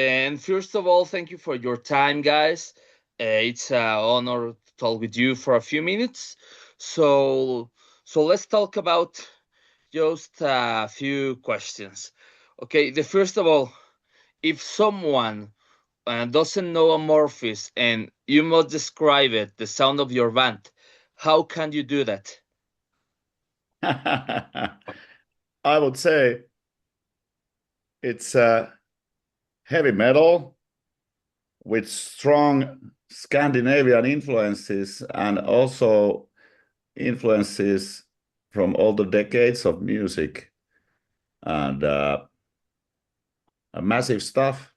And first of all, thank you for your time, guys. It's an honor to talk with you for a few minutes. So, so let's talk about just a few questions. Okay, the first of all, if someone doesn't know Amorphis and you must describe it, the sound of your band, how can you do that? I would say it's heavy metal with strong Scandinavian influences and also influences from all the decades of music and massive stuff.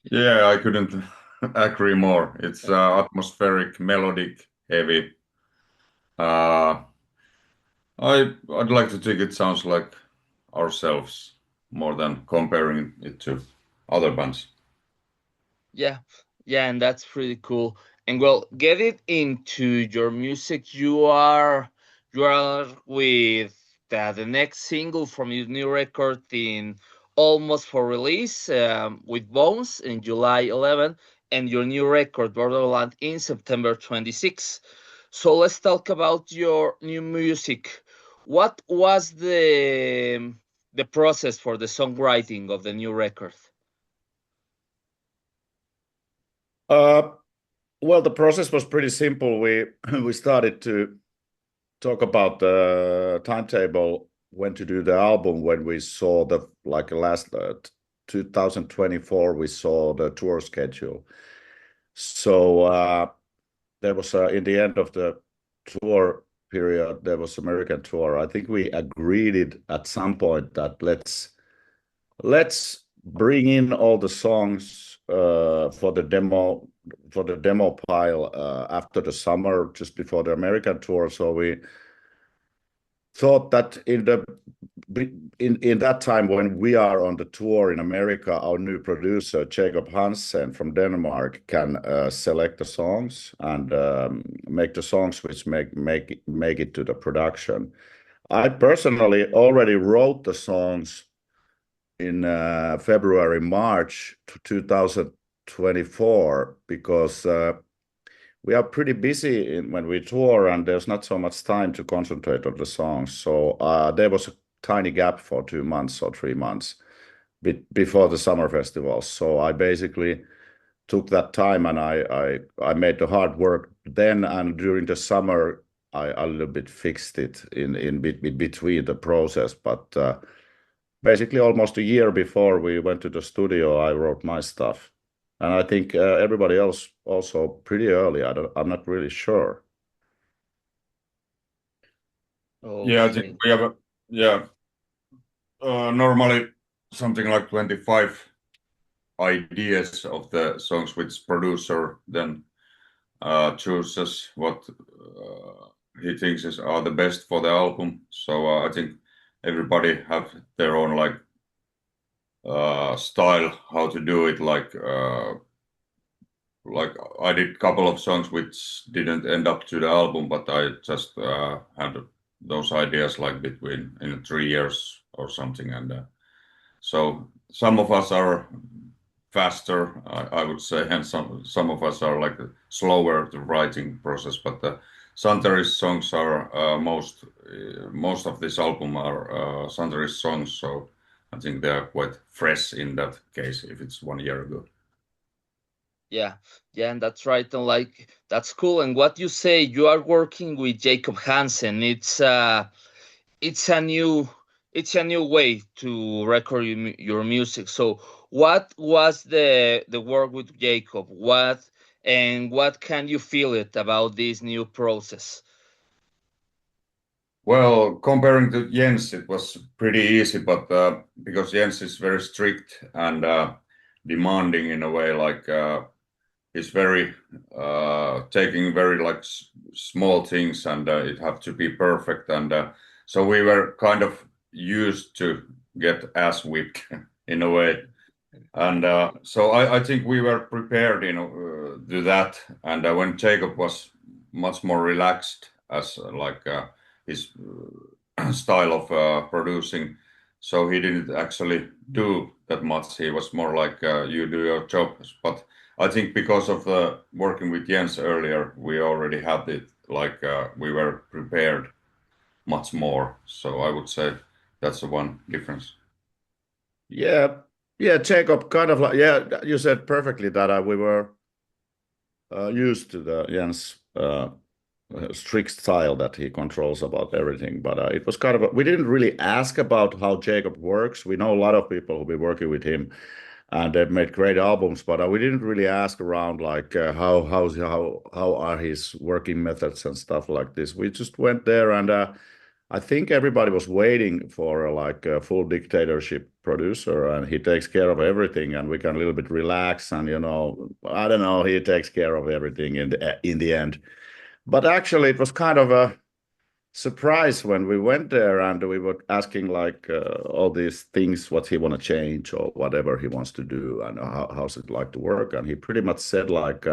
Yeah, I couldn't agree more. It's atmospheric, melodic, heavy. Uh, I'd like to think it sounds like ourselves more than comparing it to other bands. Yeah, yeah, and that's pretty cool. And well, get it into your music. You are with the next single from your new record in almost for release with Bones in July 11, and your new record Borderland in September 26. So let's talk about your new music. What was the process for the songwriting of the new record? Uh, well, the process was pretty simple. We we started to talk about the timetable when to do the album when we saw the like last 2024 we saw the tour schedule. So there was in the end of the tour period there was American tour. I think we agreed it at some point that let's bring in all the songs for the demo pile after the summer, just before the American tour. So we thought that in that time when we are on the tour in America, our new producer Jacob Hansen from Denmark can select the songs and make the songs which make it to the production. I personally already wrote the songs in February, March 2024 because we are pretty busy when we tour and there's not so much time to concentrate on the songs. So there was a tiny gap for 2 months or 3 months before the summer festivals. So I basically took that time and I made the hard work then, and during the summer I a little bit fixed it in between the process. But basically almost a year before we went to the studio, I wrote my stuff. And I think everybody else also pretty early. I'm not really sure. Yeah, I think Okay. we have normally something like 25 ideas of the songs which producer then chooses what he thinks are the best for the album. So I think everybody have their own like style how to do it. Like I did a couple of songs which didn't end up to the album, but I just had those ideas like between in 3 years or something, and so some of us are faster, I would say, and some of us are like slower the writing process. But Santeri's songs are most of this album are Santeri's songs, so I think they are quite fresh in that case if it's 1 year ago. Yeah, yeah, and that's right. And like that's cool. And what you say, you are working with Jacob Hansen. It's a new it's a new way to record your music. So what was the work with Jacob? What can you feel it about this new process? Well, comparing to Jens, it was pretty easy, but because Jens is very strict and demanding in a way, like he's very taking very like small things, and it have to be perfect, and so we were kind of used to get ass whipped in a way, and so I think we were prepared, do that, and when Jacob was much more relaxed as like his style of producing. so he didn't actually do that much. He was more like you do your job. But I think because of working with Jens earlier, we already had it like we were prepared much more. So I would say that's the one difference. Yeah, yeah, Jacob, kind of like, yeah, you said perfectly that we were used to the Jens strict style that he controls about everything. But it was kind of we didn't really ask about how Jacob works. We know a lot of people who've been working with him, and they've made great albums. But we didn't really ask around like how are his working methods and stuff like this. We just went there, and I think everybody was waiting for like a full dictatorship producer, and he takes care of everything, and we can a little bit relax, and I don't know, he takes care of everything in the end. But actually, it was kind of a surprise when we went there and we were asking like all these things, what he want to change or whatever he wants to do, and how's it like to work. And he pretty much said like,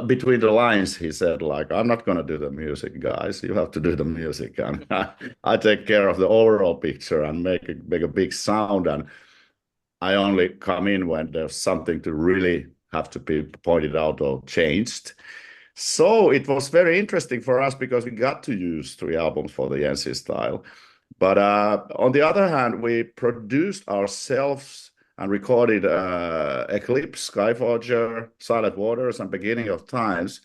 between the lines, he said like, I'm not going to do the music, guys. You have to do the music, and I take care of the overall picture and make a big sound. And I only come in when there's something to really have to be pointed out or changed. So it was very interesting for us because we got to use 3 albums for the NC style. But on the other hand, we produced ourselves and recorded Eclipse, Skyforger, Silent Waters, and Beginning of Times.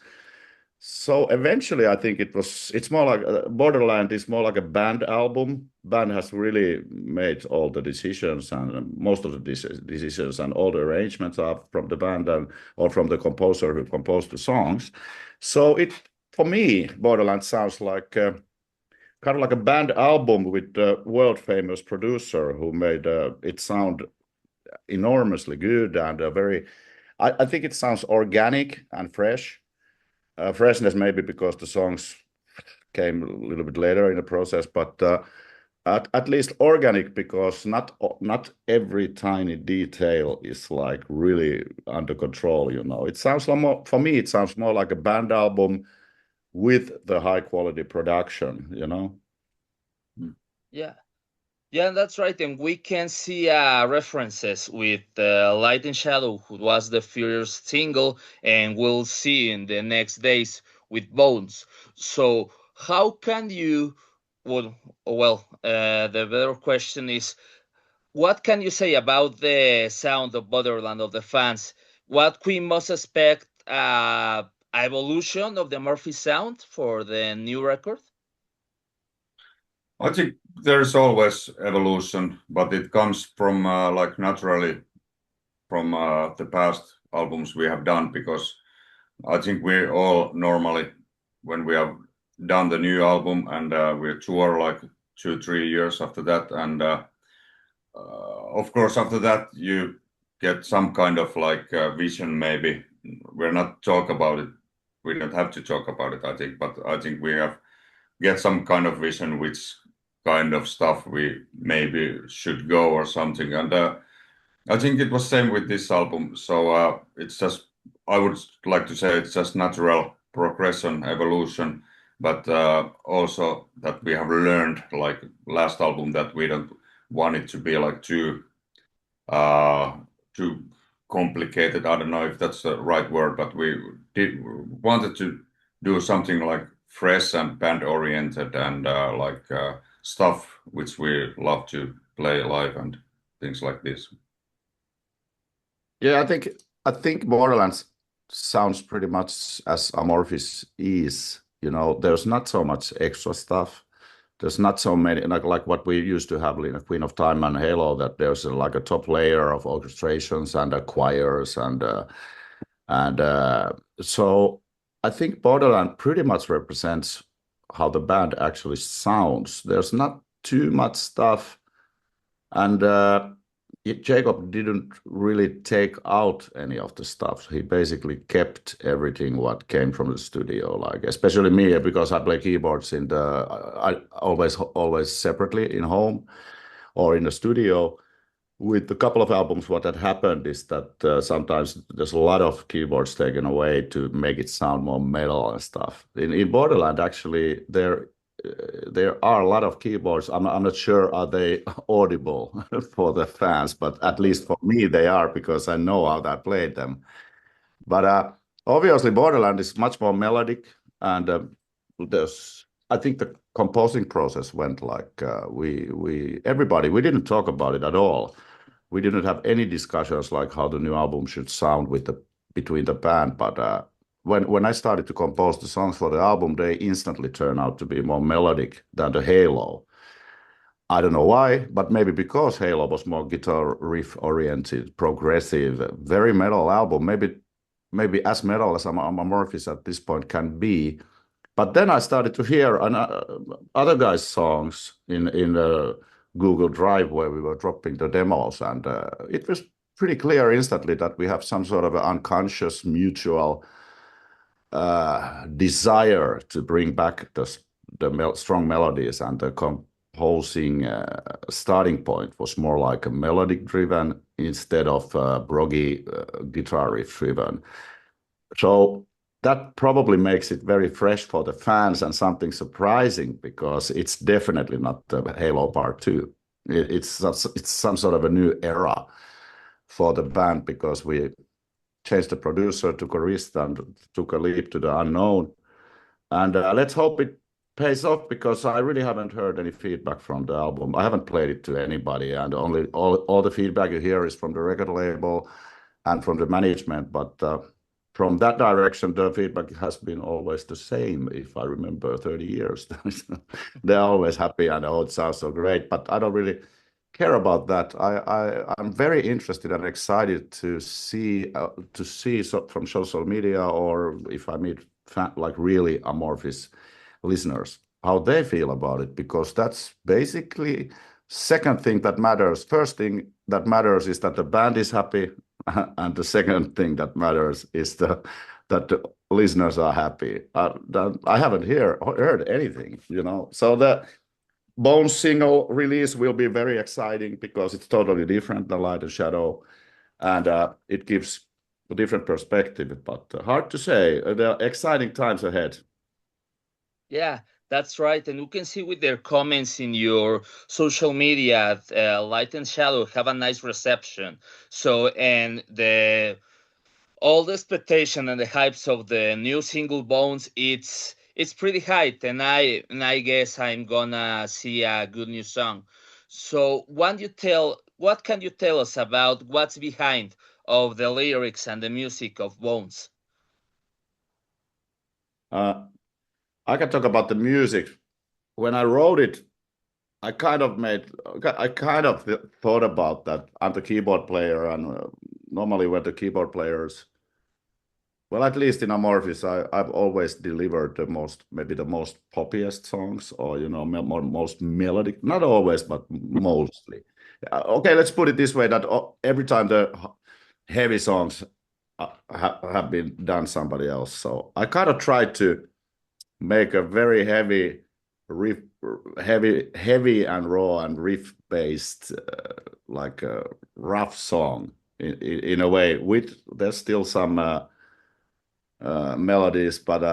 So eventually, I think it's more like Borderland is more like a band album. Band has really made all the decisions and most of the decisions and all the arrangements are from the band or from the composer who composed the songs. So for me, Borderland sounds like kind of like a band album with a world famous producer who made it sound enormously good and I think it sounds organic and fresh. Freshness maybe because the songs came a little bit later in the process, but at least organic because not every tiny detail is like really under control. It sounds like more, for me. It sounds more like a band album with the high quality production. Yeah. Yeah, that's right. And we can see references with Light and Shadow, who was the first single, and we'll see in the next days with Bones. So, how can you? The better question is, what can you say about the sound of Borderland of the fans? What we must expect evolution of the Amorphis sound for the new record? I think there's always evolution, but it comes from like naturally from the past albums we have done, because I think we all normally, when we have done the new album and we tour like 2-3 years after that, and of course after that you get some kind of like vision. Maybe we're not talk about it. We don't have to talk about it, I think, but I think we have get some kind of vision which kind of stuff we maybe should go or something. And I think it was same with this album. So it's just, I would like to say it's just natural progression, evolution, but also that we have learned like last album that we don't want it to be like too complicated. I don't know if that's the right word, but we wanted to do something like fresh and band oriented and like stuff which we love to play live and things like this. Yeah, I think Borderlands sounds pretty much as Amorphis is. There's not so much extra stuff. There's not so many like what we used to have in Queen of Time and Halo, that there's like a top layer of orchestrations and choirs and so I think Borderland pretty much represents how the band actually sounds. There's not too much stuff, and Jacob didn't really take out any of the stuff. He basically kept everything what came from the studio, like especially me, because I play keyboards I always separately in home or in the studio. With a couple of albums, what had happened is that sometimes there's a lot of keyboards taken away to make it sound more metal and stuff. In Borderland, actually, there there are a lot of keyboards. I'm not sure are they audible for the fans, but at least for me they are because I know how I played them. But obviously, Borderland is much more melodic, and I think the composing process went like everybody. We didn't talk about it at all. We didn't have any discussions like how the new album should sound between the band. But when I started to compose the songs for the album, they instantly turned out to be more melodic than the Halo. I don't know why, but maybe because Halo was more guitar riff oriented, progressive, very metal album. Maybe as metal as Amorphis at this point can be. But then I started to hear other guys' songs in Google Drive where we were dropping the demos, and it was pretty clear instantly that we have some sort of an unconscious mutual desire to bring back the strong melodies, and the composing starting point was more like a melodic driven instead of proggy guitar riff driven. So that probably makes it very fresh for the fans and something surprising, because it's definitely not the Halo Part 2. It's some sort of a new era for the band, because we changed the producer, took a risk, and took a leap to the unknown. And let's hope it pays off, because I really haven't heard any feedback from the album. I haven't played it to anybody, and only all the feedback you hear is from the record label and from the management. But from that direction, the feedback has been always the same. If I remember 30 years, they're always happy and oh, it sounds so great. But I don't really care about that. I'm very interested and excited to see from social media, or if I meet like really Amorphis listeners, how they feel about it, because that's basically second thing that matters. First thing that matters is that the band is happy, and the second thing that matters is that the listeners are happy. I haven't heard anything, So the Bones single release will be very exciting, because it's totally different than Light and Shadow, and it gives a different perspective. But hard to say. There are exciting times ahead. Yeah, that's right. And you can see with their comments in your social media, Light and Shadow have a nice reception. So, and all the expectation and the hypes of the new single Bones, it's pretty high, and I guess I'm gonna see a good new song. So, what can you tell us about what's behind of the lyrics and the music of Bones? I can talk about the music. When I wrote it, I kind of thought about that. I'm the keyboard player, and normally when the keyboard players, well, at least in Amorphis, I've always delivered maybe the most poppiest songs, or most melodic. Not always, but mostly. Okay, let's put it this way: that every time the heavy songs have been done somebody else. So I kind of tried to make a very heavy riff, heavy and raw and riff based, like a rough song in a way. There's still some melodies, but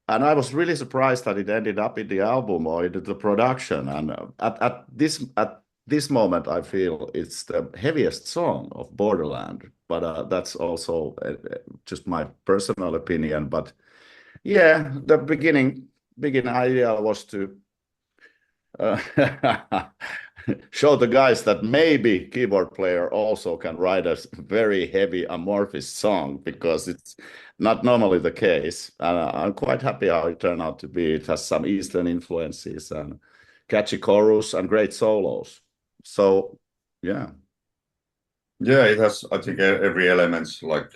and I was really surprised that it ended up in the album or in the production. And at this moment, I feel it's the heaviest song of Borderland. But that's also just my personal opinion. But yeah, the beginning idea was to show the guys that maybe keyboard player also can write a very heavy Amorphis song, because it's not normally the case. And I'm quite happy how it turned out to be. It has some Eastern influences and catchy chorus and great solos. So yeah. Yeah, it has, I think, every elements like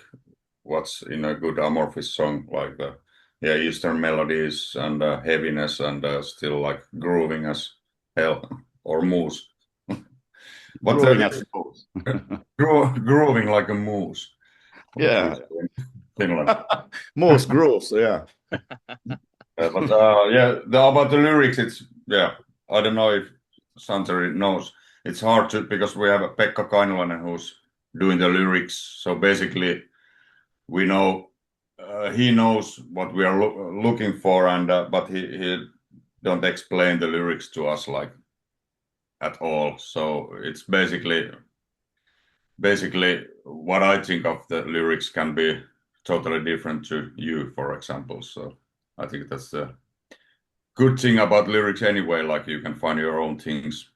what's in a good Amorphis song, like the Eastern melodies and heaviness, and still like grooving as hell, or moose. But Grooving as moose. Grooving like a moose. Yeah. Finland. Moose grooves, yeah. But about the lyrics, I don't know if Santeri knows. It's hard to, because we have Pekka Kainulainen who's doing the lyrics. So basically, we know he knows what we are looking for, and but he don't explain the lyrics to us like at all. So it's basically what I think of the lyrics can be totally different to you, for example. So I think that's the good thing about lyrics anyway, like you can find your own things.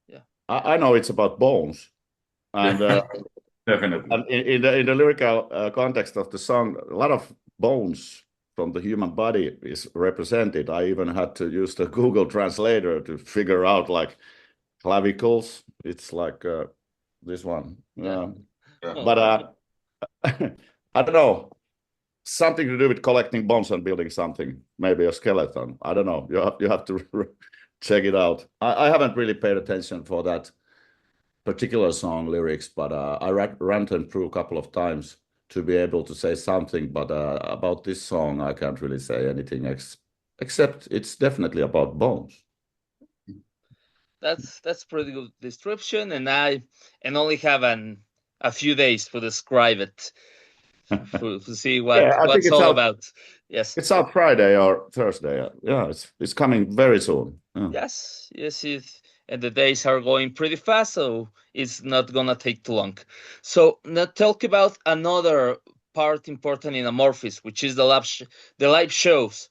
Yeah. I know it's about bones. And definitely. And in the lyrical context of the song, a lot of bones from the human body is represented. I even had to use the Google translator to figure out like clavicles. It's like this one. Yeah. But I don't know. Something to do with collecting bones and building something. Maybe a skeleton. I don't know. You have to check it out. I haven't really paid attention for that particular song lyrics, but I ran them through a couple of times to be able to say something. But about this song, I can't really say anything except it's definitely about bones. That's pretty good description, and I only have a few days to describe it to see what's all about. Yes, it's out Friday or Thursday. Yeah, it's coming very soon. Yeah. Yes, and the days are going pretty fast, so it's not gonna take too long. So now talk about another part important in Amorphis, which is the live shows,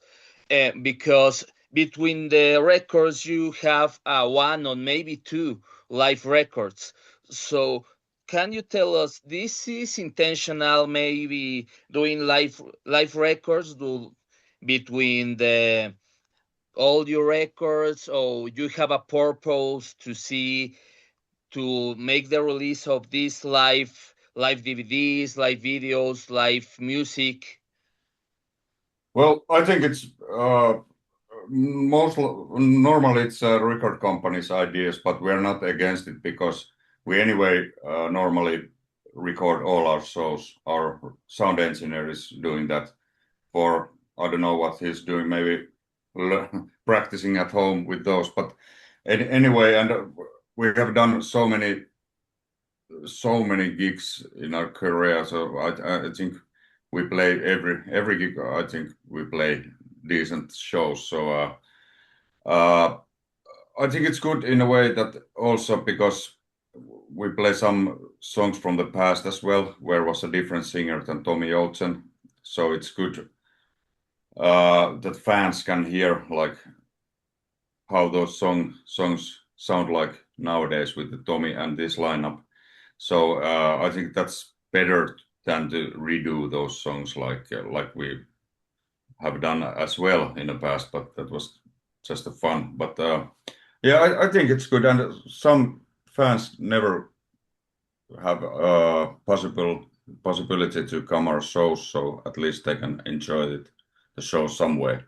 because between the records you have one or maybe two live records. So can you tell us this is intentional, maybe doing live records between the all your records, or you have a purpose to make the release of these live DVDs, live videos, live music? Well, I think it's normally it's record companies' ideas, but we're not against it because we anyway normally record all our shows. Our sound engineer is doing that for, I don't know what he's doing, maybe practicing at home with those. But anyway, and we have done so many gigs in our career, so I think we play every gig. I think we play decent shows. So I think it's good in a way that also because we play some songs from the past as well, where was a different singer than Tomi Koivusaari. So it's good that fans can hear like how those songs sound like nowadays with the Tomi and this lineup. So I think that's better than to redo those songs like we have done as well in the past, but that was just a fun. But yeah, I think it's good, and some fans never have possibility to come our shows, so at least they can enjoy the show some way.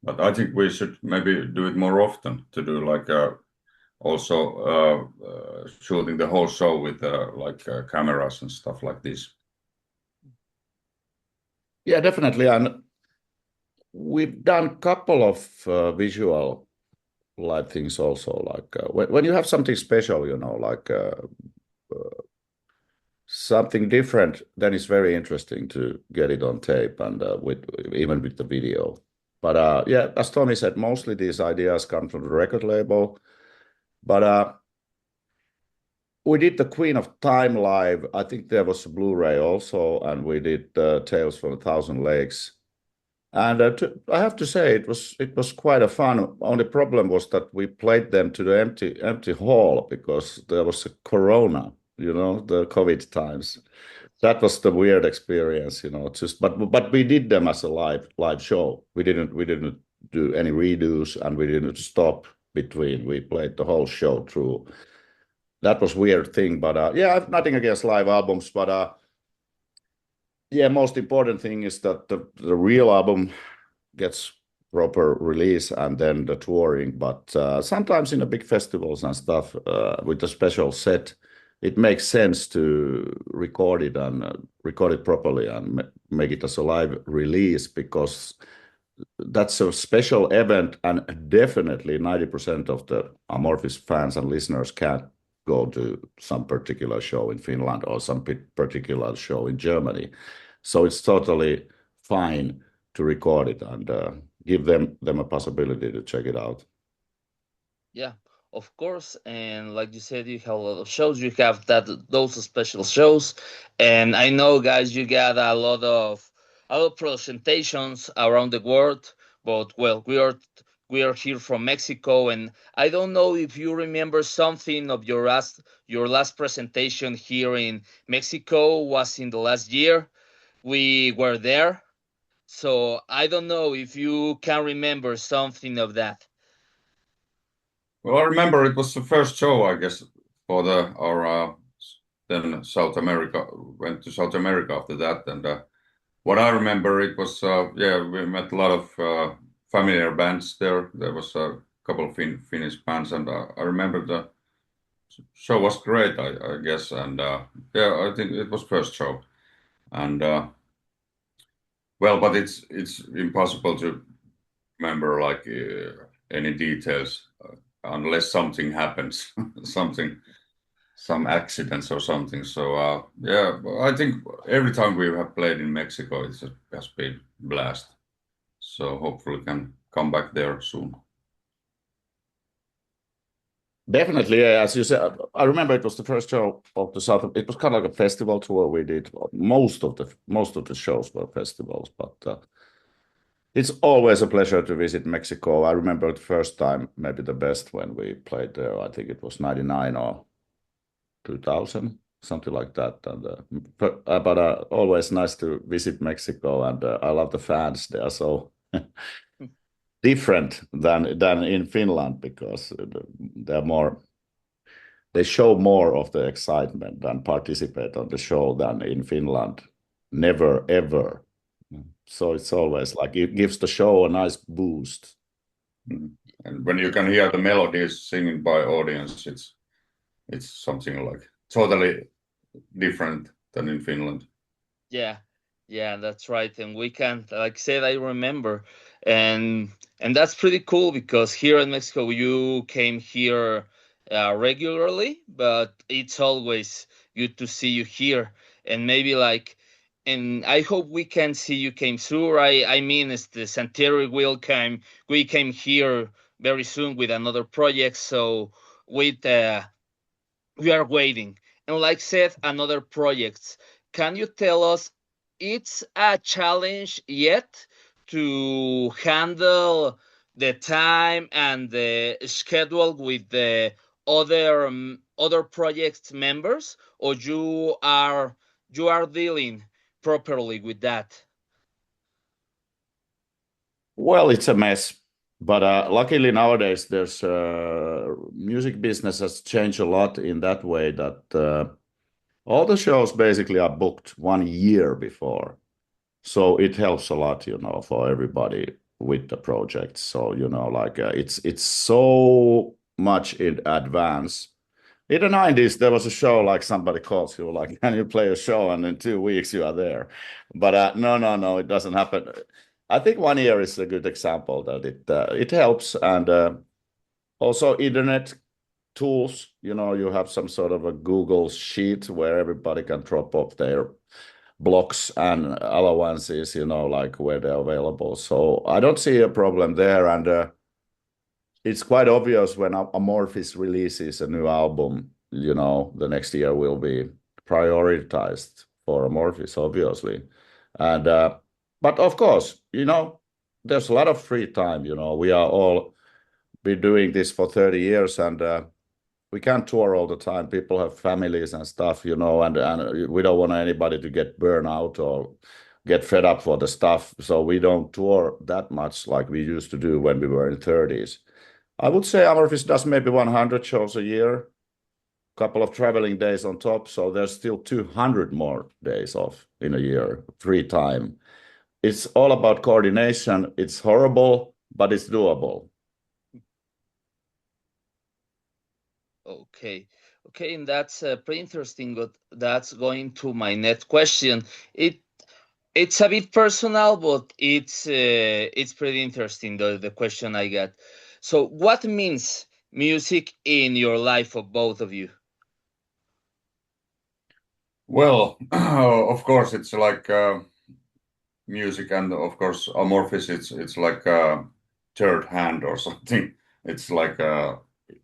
But I think we should maybe do it more often to do like also shooting the whole show with like cameras and stuff like this. Yeah, definitely. And we've done a couple of visual live things also. Like when you have something special, like something different, then it's very interesting to get it on tape and even with the video. But yeah, as Tomi said, mostly these ideas come from the record label. But we did the Queen of Time live. I think there was a Blu-ray also, and we did Tales from a Thousand Lakes. And I have to say, it was quite a fun. Only problem was that we played them to the empty hall because there was a Corona, the COVID times. That was the weird experience, but we did them as a live show. We didn't do any redos, and we didn't stop between. We played the whole show through. That was weird thing, but yeah, I've nothing against live albums, but yeah, most important thing is that the real album gets proper release and then the touring. But sometimes in the big festivals and stuff with a special set, it makes sense to record it and record it properly and make it as a live release, because that's a special event, and definitely 90% of the Amorphis fans and listeners can't go to some particular show in Finland or some particular show in Germany. So it's totally fine to record it. And give them a possibility to check it out. Yeah, of course. And like you said, you have a lot of shows. You have those special shows, and I know, guys, you got a lot of presentations around the world. But well, we are here from Mexico, and I don't know if you remember something of your last presentation here in Mexico was in the last year. We were there, so I don't know if you can remember something of that. Well, I remember it was the first show, I guess, for our then South America, went to South America after that. And what I remember, it was, yeah, we met a lot of familiar bands there. There was a couple of Finnish bands, and I remember the show was great, I guess. And yeah, I think it was first show. And well, but it's impossible to remember like any details unless something happens, some accidents or something. So yeah, I think every time we have played in Mexico, it has been blast. So hopefully we can come back there soon. Definitely, yeah, as you said, I remember it was the first show of the South. It was kind of like a festival tour we did. Most of the shows were festivals, but it's always a pleasure to visit Mexico. I remember the first time, maybe the best when we played there. I think it was 99 or 2000, something like that. And but always nice to visit Mexico, and I love the fans. They are so different than in Finland because they show more of the excitement and participate on the show than in Finland. Never ever. So it's always like it gives the show a nice boost. And when you can hear the melodies singing by audience, it's something like totally different than in Finland. Yeah, yeah, that's right. And we can, like I said, I remember, and that's pretty cool because here in Mexico you came here regularly, but it's always good to see you here, and maybe like, and I hope we can see you came soon. I mean, it's the Santeri will came. We came here very soon with another project, so with we are waiting. And like said, another projects. Can you tell us it's a challenge yet to handle the time and the schedule with the other project members, or you are dealing properly with that? Well, it's a mess, but luckily nowadays there's music business has changed a lot in that way that all the shows basically are booked 1 year before. So it helps a lot, for everybody with the project. So, like it's so much in advance. In the 90s, there was a show like somebody calls you, like, can you play a show? And in 2 weeks you are there. But no, it doesn't happen. I think 1 year is a good example that it helps. And also internet tools, you have some sort of a Google sheet where everybody can drop off their blocks and allowances, like where they're available. So I don't see a problem there. And it's quite obvious when Amorphis releases a new album, the next year will be prioritized for Amorphis, obviously. And but of course, there's a lot of free time. We are all been doing this for 30 years, and we can't tour all the time. People have families and stuff, and we don't want anybody to get burned out or get fed up for the stuff. So we don't tour that much like we used to do when we were in 30s. I would say Amorphis does maybe 100 shows a year, couple of traveling days on top. So there's still 200 more days off in a year, free time. It's all about coordination. It's horrible, but it's doable. Okay. Okay, and that's pretty interesting. But that's going to my next question. It's a bit personal, but it's pretty interesting. The question I got. So, what means music in your life of both of you? Well, of course, it's like music, and of course Amorphis, it's like a third hand or something. It's like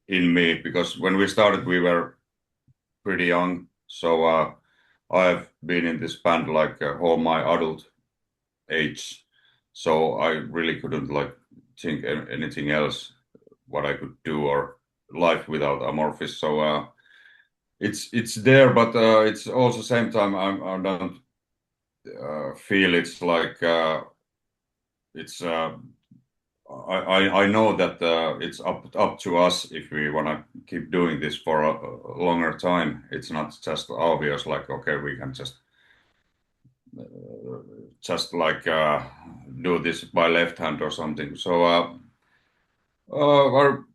in me, because when we started we were pretty young, so I've been in this band like all my adult age, so I really couldn't like think anything else what I could do or life without Amorphis. So it's there, but it's also same time I don't feel it's like it's I know that it's up to us if we want to keep doing this for a longer time. It's not just obvious like, okay, we can just like do this by left hand or something. So or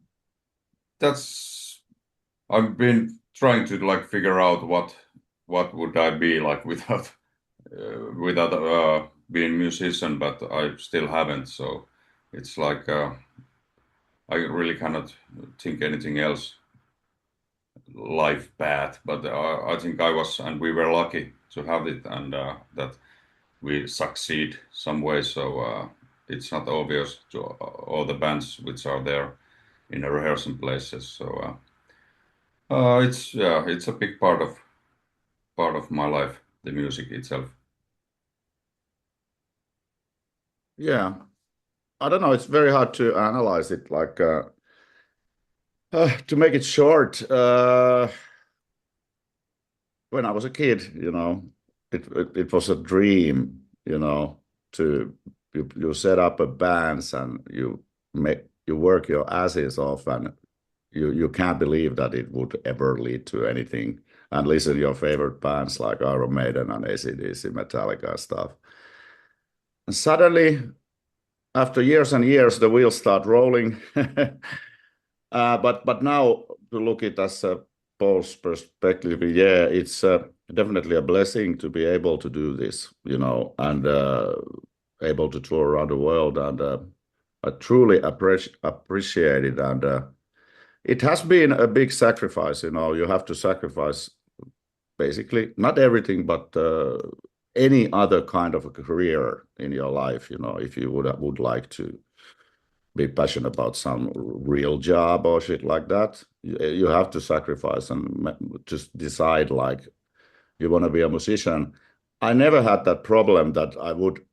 that's I've been trying to like figure out what would I be like without being musician, but I still haven't. So it's like I really cannot think anything else life path. But I think I was, and we were lucky to have it, and that we succeed some way. So it's not obvious to all the bands which are there in the rehearsal places. So it's a big part of my life, the music itself. Yeah, I don't know. It's very hard to analyze it. Like to make it short, when I was a kid, it was a dream, to you set up a bands and you work your asses off, and you can't believe that it would ever lead to anything, and listen to your favorite bands like Iron Maiden and AC/DC, Metallica and stuff. And suddenly, after years and years, the wheels start rolling. But now to look it as a Paul's perspective, yeah, it's definitely a blessing to be able to do this, and able to tour around the world, and I truly appreciate it, and it has been a big sacrifice. You have to sacrifice basically not everything, but any other kind of a career in your life. If you would like to be passionate about some real job or shit like that, you have to sacrifice and just decide like you want to be a musician. I never had that problem that I would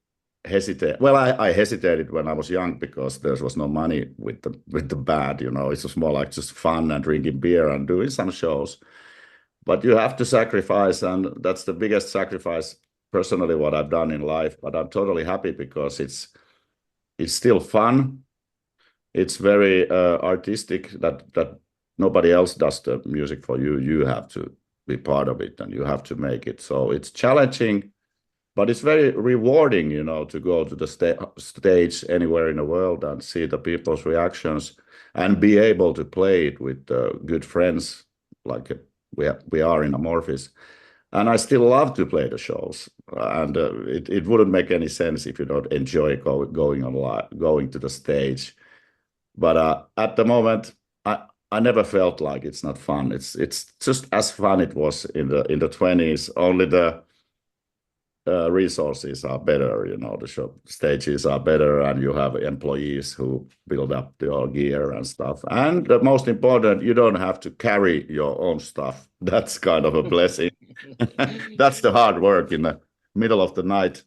hesitate. Well, I hesitated when I was young because there was no money with the band. It was more like just fun and drinking beer and doing some shows. But you have to sacrifice, and that's the biggest sacrifice personally what I've done in life. But I'm totally happy because it's still fun. It's very artistic that nobody else does the music for you. You have to be part of it and you have to make it. So it's challenging, but it's very rewarding, to go to the stage anywhere in the world and see the people's reactions and be able to play it with good friends like we are in Amorphis. And I still love to play the shows, and it wouldn't make any sense if you don't enjoy going to the stage. But at the moment, I never felt like it's not fun. It's just as fun it was in the 20s. Only the resources are better. The show stages are better, and you have employees who build up your gear and stuff. And the most important, you don't have to carry your own stuff. That's kind of a blessing. That's the hard work in the middle of the night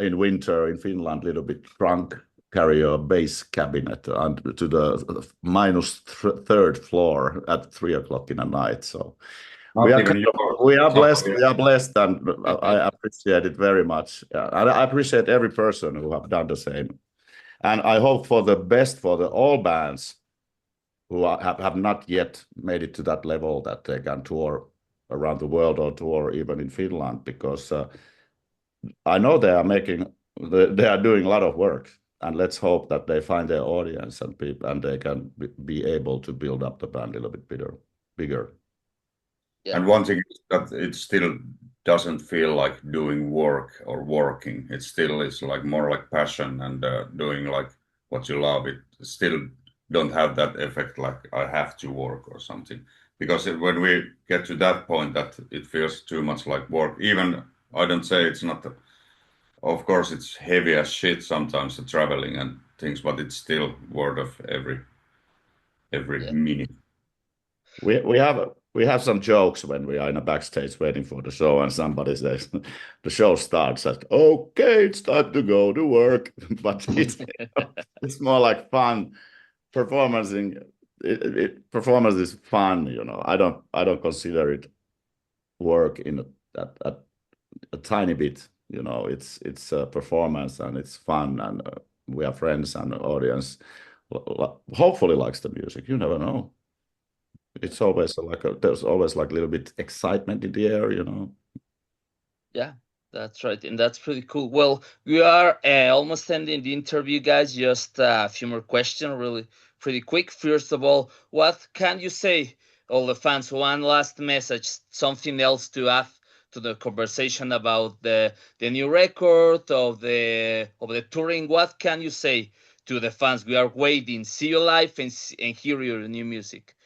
in winter in Finland, a little bit drunk, carry your bass cabinet and to the minus third floor at 3 o'clock in the night. So we are blessed. We are blessed, and I appreciate it very much. And I appreciate every person who have done the same. And I hope for the best for all bands who have not yet made it to that level that they can tour around the world or tour even in Finland, because I know they are doing a lot of work, and let's hope that they find their audience and people, and they can be able to build up the band a little bit bigger. Yeah. And one thing is that it still doesn't feel like doing work or working. It still is like more like passion and doing like what you love. It still don't have that effect like I have to work or something. Because when we get to that point that it feels too much like work, even I don't say it's not of course it's heavy as shit sometimes, the traveling and things, but it's still worth of every minute. We have some jokes when we are in a backstage waiting for the show, and somebody says the show starts at okay, it's time to go to work, but it's more like fun performance. Performance is fun, I don't consider it work in a tiny bit. It's a performance and it's fun, and we have friends and the audience hopefully likes the music. You never know. It's always there's always like a little bit excitement in the air. Yeah, that's right, and that's pretty cool. Well, we are almost ending the interview, guys. Just a few more questions, really pretty quick. First of all, what can you say, all the fans? One last message, something else to add to the conversation about the new record of the touring. What can you say to the fans? We are waiting, see you live and hear your new music.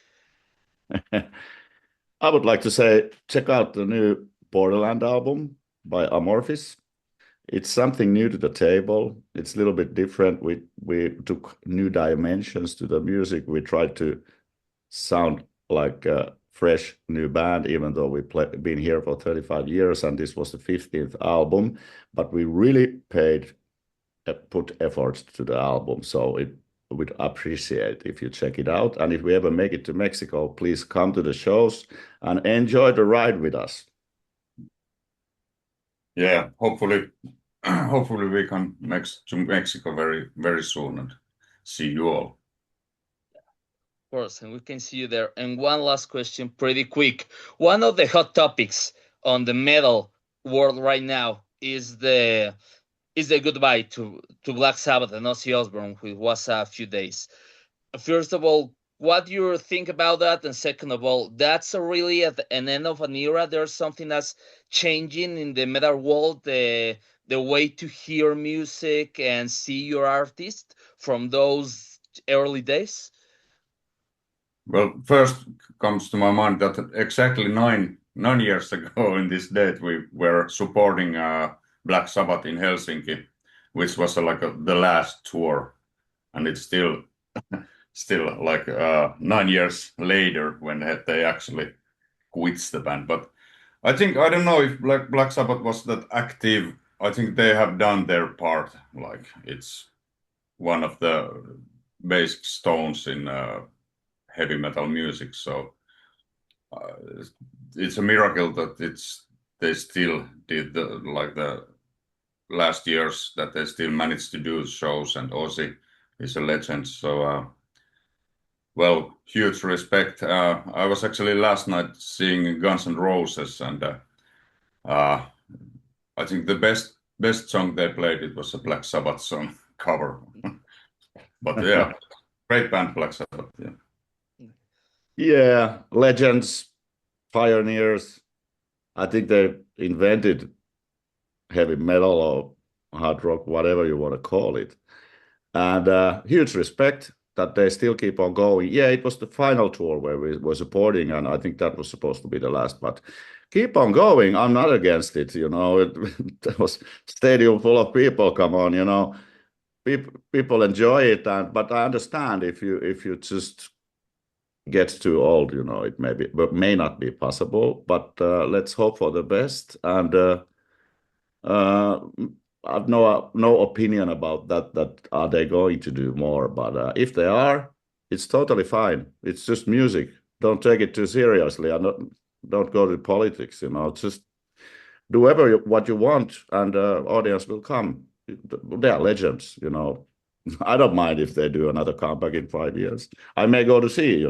I would like to say, check out the new Borderland album by Amorphis. It's something new to the table. It's a little bit different. We took new dimensions to the music. We tried to sound like a fresh new band, even though we've been here for 35 years, and this was the 15th album. But we really put effort to the album, so we'd appreciate if you check it out. And if we ever make it to Mexico, please come to the shows and enjoy the ride with us. Yeah, hopefully we come to Mexico very, very soon and see you all. Of course, and we can see you there. And one last question, pretty quick. One of the hot topics on the metal world right now is the goodbye to Black Sabbath and Ozzy Osbourne, which was a few days. First of all, what do you think about that? And second of all, that's really at an end of an era. There's something that's changing in the metal world, the way to hear music and see your artist from those early days. Well, first comes to my mind that exactly nine years ago in this date, we were supporting Black Sabbath in Helsinki, which was the last tour, and it's still like 9 years later when they actually quits the band. But I don't know if Black Sabbath was that active. I think they have done their part. Like it's one of the basic stones in heavy metal music. So it's a miracle that they still did the last years, that they still managed to do shows, and Ozzy is a legend. So well, huge respect. I was actually last night seeing Guns N' Roses, and I think the best song they played, it was a Black Sabbath song cover. But yeah, great band, Black Sabbath. Yeah, legends, pioneers. I think they invented heavy metal or hard rock, whatever you want to call it. And huge respect that they still keep on going. Yeah, it was the final tour where we were supporting, and I think that was supposed to be the last, but keep on going. I'm not against it, There was stadium full of people, come on, People enjoy it, but I understand if you just get too old, it may not be possible, but let's hope for the best. And I've no opinion about that are they going to do more, but if they are, it's totally fine. It's just music. Don't take it too seriously, and don't go to politics. Just do what you want, and audience will come. They are legends. I don't mind if they do another comeback in 5 years. I may go to see.